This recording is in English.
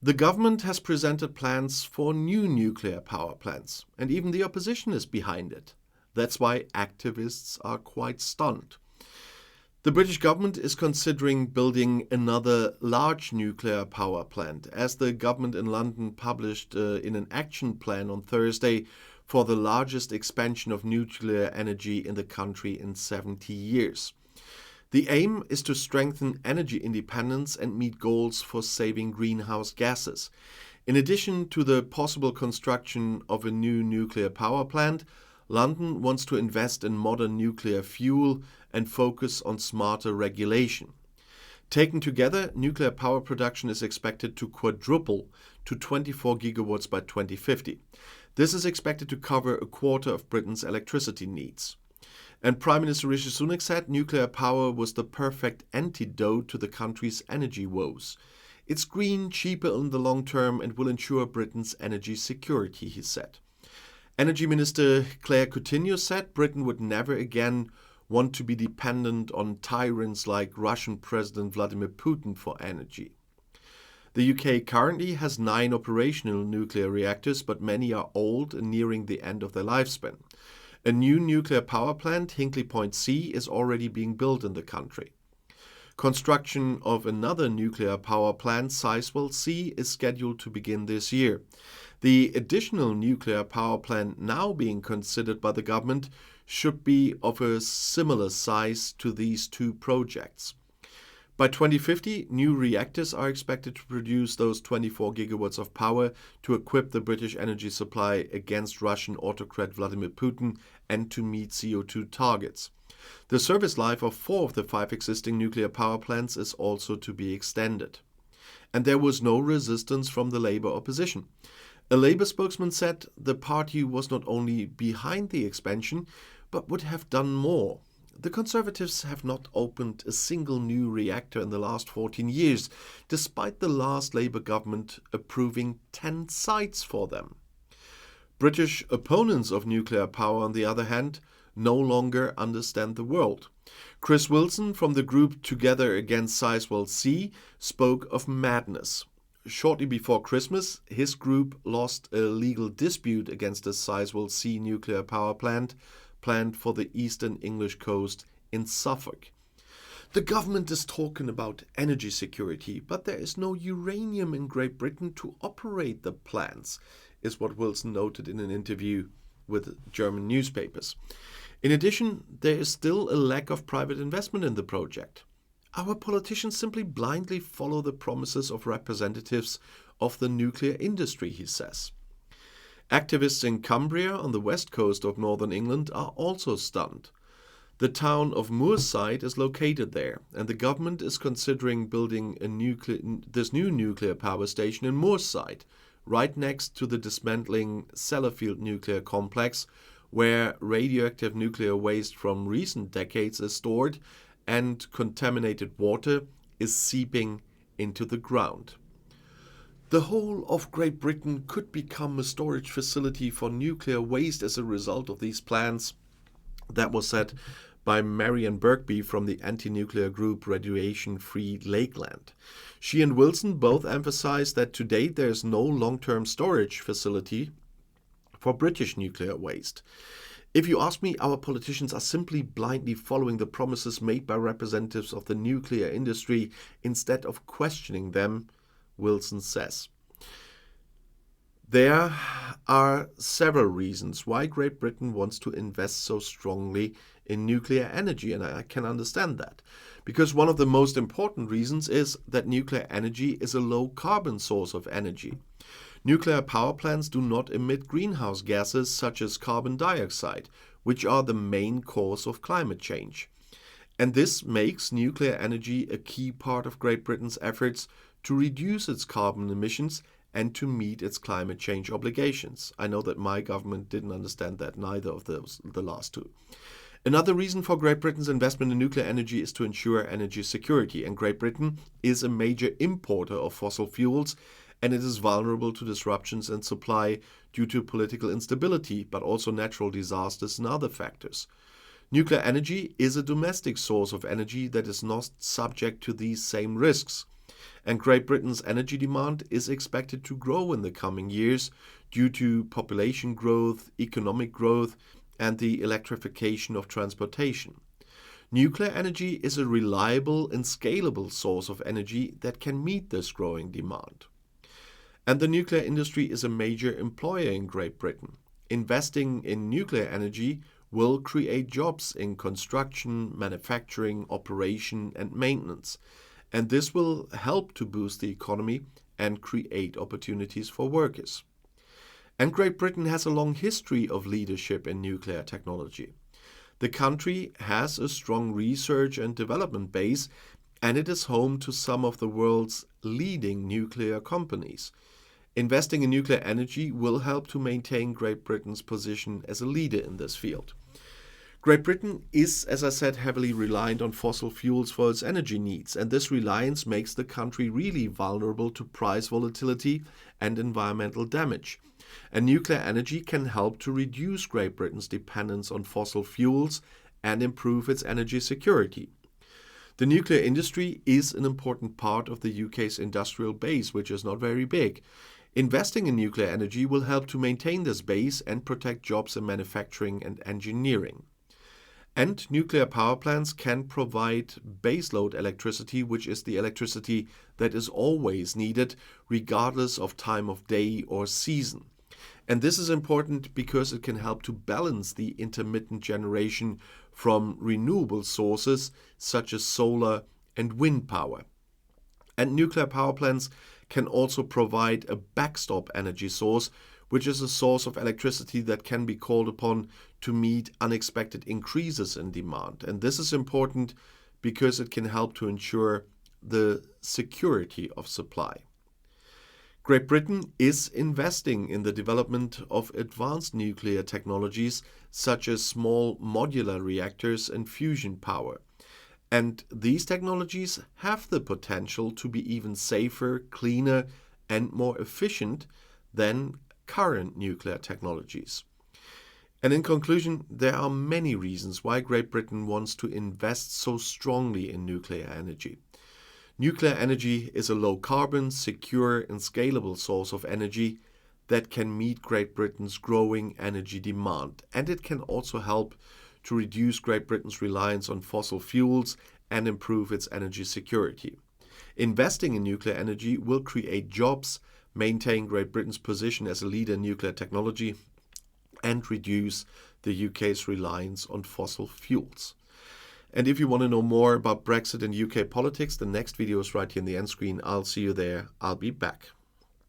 The government has presented plans for new nuclear power plants, and even the opposition is behind it. That's why activists are quite stunned. The British government is considering building another large nuclear power plant, as the government in London published in an action plan on Thursday for the largest expansion of nuclear energy in the country in 70 years. The aim is to strengthen energy independence and meet goals for saving greenhouse gases. In addition to the possible construction of a new nuclear power plant, London wants to invest in modern nuclear fuel and focus on smarter regulation. Taken together, nuclear power production is expected to quadruple to 24 gigawatts by 2050. This is expected to cover a quarter of Britain's electricity needs. And Prime Minister Rishi Sunak said nuclear power was the perfect antidote to the country's energy woes. It's green, cheaper in the long term, and will ensure Britain's energy security, he said. Energy Minister Claire Coutinho said Britain would never again want to be dependent on tyrants like Russian President Vladimir Putin for energy. The UK currently has 9 operational nuclear reactors, but many are old and nearing the end of their lifespan. A new nuclear power plant, Hinkley Point C, is already being built in the country. Construction of another nuclear power plant, Sizewell C, is scheduled to begin this year. The additional nuclear power plant now being considered by the government should be of a similar size to these two projects. By 2050, new reactors are expected to produce those 24 gigawatts of power to equip the British energy supply against Russian autocrat Vladimir Putin and to meet CO2 targets. The service life of 4 of the 5 existing nuclear power plants is also to be extended. And there was no resistance from the Labour opposition. A Labour spokesman said the party was not only behind the expansion, but would have done more. The Conservatives have not opened a single new reactor in the last 14 years, despite the last Labour government approving 10 sites for them. British opponents of nuclear power, on the other hand, no longer understand the world. Chris Wilson from the group Together Against Sizewell C spoke of madness. Shortly before Christmas, his group lost a legal dispute against the Sizewell C nuclear power plant planned for the eastern English coast in Suffolk. The government is talking about energy security, but there is no uranium in Great Britain to operate the plants, is what Wilson noted in an interview with German newspapers. In addition, there is still a lack of private investment in the project. Our politicians simply blindly follow the promises of representatives of the nuclear industry, he says. Activists in Cumbria on the west coast of northern England are also stunned. The town of Moorside is located there, and the government is considering building this new nuclear power station in Moorside, right next to the dismantling Sellafield nuclear complex, where radioactive nuclear waste from recent decades is stored and contaminated water is seeping into the ground. The whole of Great Britain could become a storage facility for nuclear waste as a result of these plans. That was said by Marianne Birkby from the anti-nuclear group Radiation Free Lakeland. She and Wilson both emphasized that to date there is no long-term storage facility for British nuclear waste. If you ask me, our politicians are simply blindly following the promises made by representatives of the nuclear industry instead of questioning them, Wilson says. There are several reasons why Great Britain wants to invest so strongly in nuclear energy, and I can understand that. Because one of the most important reasons is that nuclear energy is a low-carbon source of energy. Nuclear power plants do not emit greenhouse gases such as carbon dioxide, which are the main cause of climate change. And this makes nuclear energy a key part of Great Britain's efforts to reduce its carbon emissions and to meet its climate change obligations. I know that my government didn't understand that, neither of those, the last two. Another reason for Great Britain's investment in nuclear energy is to ensure energy security, and Great Britain is a major importer of fossil fuels, and it is vulnerable to disruptions in supply due to political instability, but also natural disasters and other factors. Nuclear energy is a domestic source of energy that is not subject to these same risks. And Great Britain's energy demand is expected to grow in the coming years due to population growth, economic growth, and the electrification of transportation. Nuclear energy is a reliable and scalable source of energy that can meet this growing demand. And the nuclear industry is a major employer in Great Britain. Investing in nuclear energy will create jobs in construction, manufacturing, operation, and maintenance. And this will help to boost the economy and create opportunities for workers. And Great Britain has a long history of leadership in nuclear technology. The country has a strong research and development base, and it is home to some of the world's leading nuclear companies. Investing in nuclear energy will help to maintain Great Britain's position as a leader in this field. Great Britain is, as I said, heavily reliant on fossil fuels for its energy needs, and this reliance makes the country really vulnerable to price volatility and environmental damage. And nuclear energy can help to reduce Great Britain's dependence on fossil fuels and improve its energy security. The nuclear industry is an important part of the UK's industrial base, which is not very big. Investing in nuclear energy will help to maintain this base and protect jobs in manufacturing and engineering. And nuclear power plants can provide baseload electricity, which is the electricity that is always needed, regardless of time of day or season. And this is important because it can help to balance the intermittent generation from renewable sources such as solar and wind power. And nuclear power plants can also provide a backstop energy source, which is a source of electricity that can be called upon to meet unexpected increases in demand. And this is important because it can help to ensure the security of supply. Great Britain is investing in the development of advanced nuclear technologies such as small modular reactors and fusion power. And these technologies have the potential to be even safer, cleaner, and more efficient than current nuclear technologies. And in conclusion, there are many reasons why Great Britain wants to invest so strongly in nuclear energy. Nuclear energy is a low-carbon, secure, and scalable source of energy that can meet Great Britain's growing energy demand. And it can also help to reduce Great Britain's reliance on fossil fuels and improve its energy security. Investing in nuclear energy will create jobs, maintain Great Britain's position as a leader in nuclear technology, and reduce the UK's reliance on fossil fuels. And if you want to know more about Brexit and UK politics, the next video is right here in the end screen. I'll see you there. I'll be back.